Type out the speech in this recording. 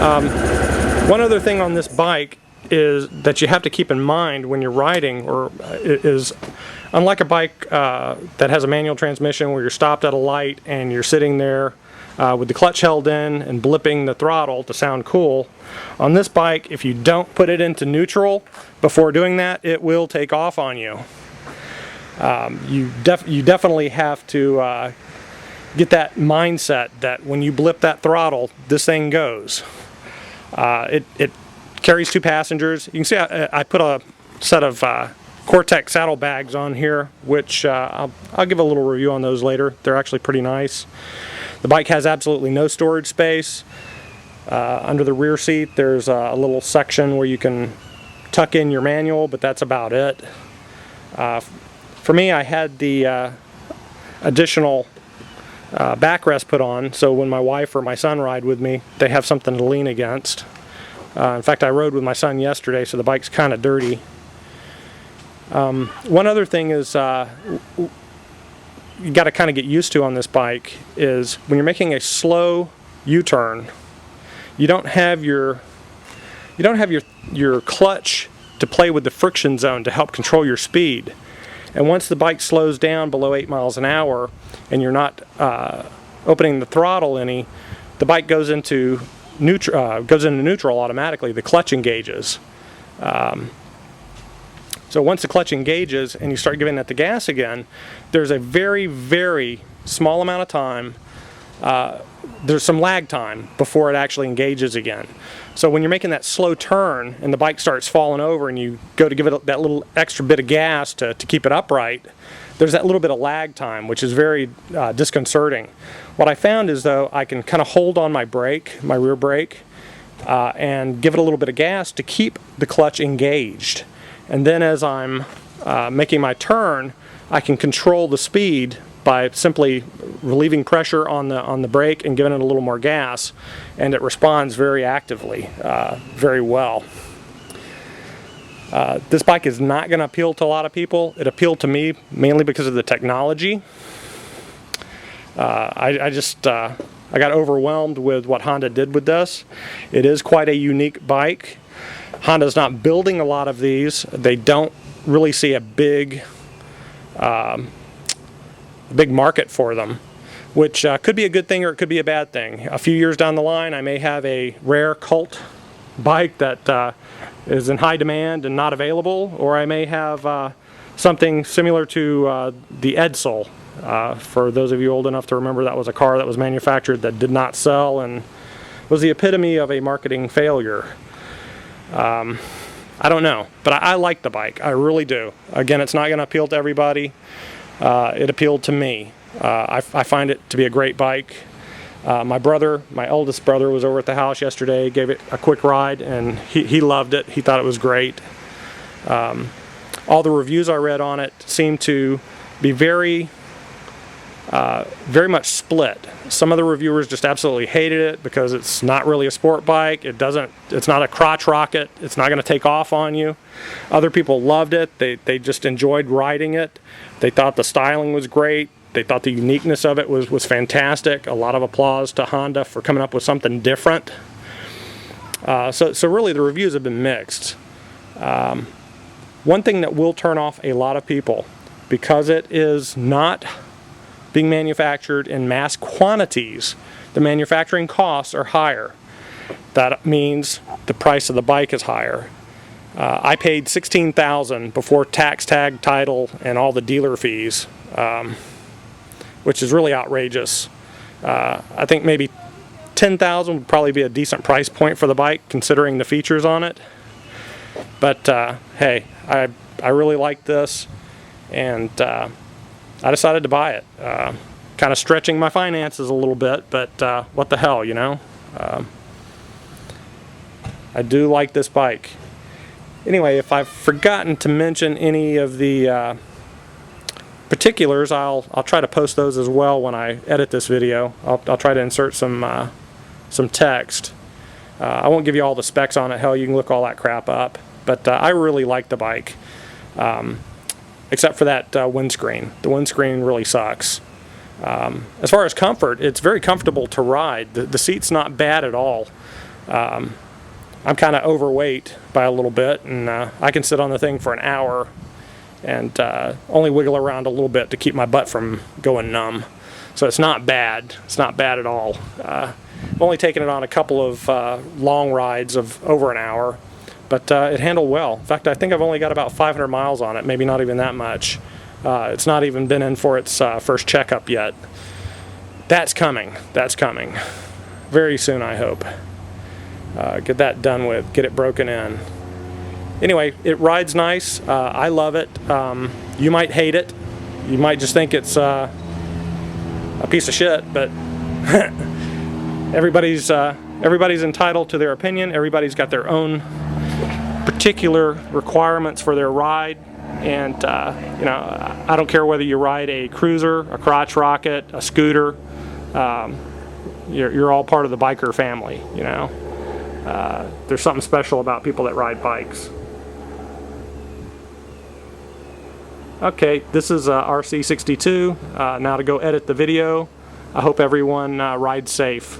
One other thing on this bike is that you have to keep in mind when you're riding, is unlike a bike that has a manual transmission where you're stopped at a light and you're sitting there with the clutch held in and blipping the throttle to sound cool. On this bike, if you don't put it into neutral before doing that, it will take off on you. You definitely have to get that mindset that when you blip that throttle, this thing goes. It carries 2 passengers. You can see I put a set of Cortex saddlebags on here, which I'll give a little review on those later. They're actually pretty nice. The bike has absolutely no storage space. Under the rear seat there's a little section where you can tuck in your manual, but that's about it. For me, I had the additional backrest put on, so when my wife or my son ride with me, they have something to lean against. In fact, I rode with my son yesterday, so the bike's kind of dirty. One other thing is you got to kind of get used to on this bike is when you're making a slow U-turn, you don't have your clutch to play with the friction zone to help control your speed. And once the bike slows down below 8 miles an hour and you're not opening the throttle any, the bike goes into neutral automatically. The clutch engages. So once the clutch engages and you start giving it the gas again, there's a very, very small amount of time. There's some lag time before it actually engages again. So when you're making that slow turn and the bike starts falling over and you go to give it that little extra bit of gas to keep it upright, there's that little bit of lag time, which is very disconcerting. What I found is, though, I can kind of hold on my brake, my rear brake, and give it a little bit of gas to keep the clutch engaged. And then as I'm making my turn, I can control the speed by simply relieving pressure on the brake and giving it a little more gas, and it responds very actively, very well. This bike is not going to appeal to a lot of people. It appealed to me mainly because of the technology. I got overwhelmed with what Honda did with this. It is quite a unique bike. Honda's not building a lot of these. They don't really see a big market for them, which could be a good thing or it could be a bad thing. A few years down the line, I may have a rare cult bike that is in high demand and not available, or I may have something similar to the Edsel. For those of you old enough to remember, that was a car that was manufactured that did not sell and was the epitome of a marketing failure. I don't know, but I like the bike. I really do. Again, it's not going to appeal to everybody. It appealed to me. I find it to be a great bike. My oldest brother, was over at the house yesterday, gave it a quick ride, and he loved it. He thought it was great. All the reviews I read on it seemed to be very much split. Some of the reviewers just absolutely hated it because it's not really a sport bike. It's not a crotch rocket. It's not going to take off on you. Other people loved it. They just enjoyed riding it. They thought the styling was great. They thought the uniqueness of it was fantastic. A lot of applause to Honda for coming up with something different. So really the reviews have been mixed. One thing that will turn off a lot of people, because it is not being manufactured in mass quantities, the manufacturing costs are higher. That means the price of the bike is higher. I paid $16,000 before tax, tag, title, and all the dealer fees, which is really outrageous. I think maybe $10,000 would probably be a decent price point for the bike, considering the features on it. But hey, I really like this, and I decided to buy it. Kind of stretching my finances a little bit, but what the hell, you know? I do like this bike. Anyway, if I've forgotten to mention any of the particulars, I'll try to post those as well when I edit this video. I'll try to insert some text. I won't give you all the specs on it. Hell, you can look all that crap up. But I really like the bike, except for that windscreen. The windscreen really sucks. As far as comfort, it's very comfortable to ride. The seat's not bad at all. I'm kind of overweight by a little bit, and I can sit on the thing for an hour and only wiggle around a little bit to keep my butt from going numb. So it's not bad. It's not bad at all. I've only taken it on a couple of long rides of over an hour, but it handled well. In fact, I think I've only got about 500 miles on it, maybe not even that much. It's not even been in for its first checkup yet. That's coming. That's coming. Very soon, I hope. Get that done with, get it broken in. Anyway, it rides nice. I love it. You might hate it. You might just think it's a piece of shit, but everybody's entitled to their opinion. Everybody's got their own particular requirements for their ride, and you know, I don't care whether you ride a cruiser, a crotch rocket, a scooter. You're all part of the biker family, you know. There's something special about people that ride bikes. Okay, this is RC62. Now to go edit the video. I hope everyone rides safe.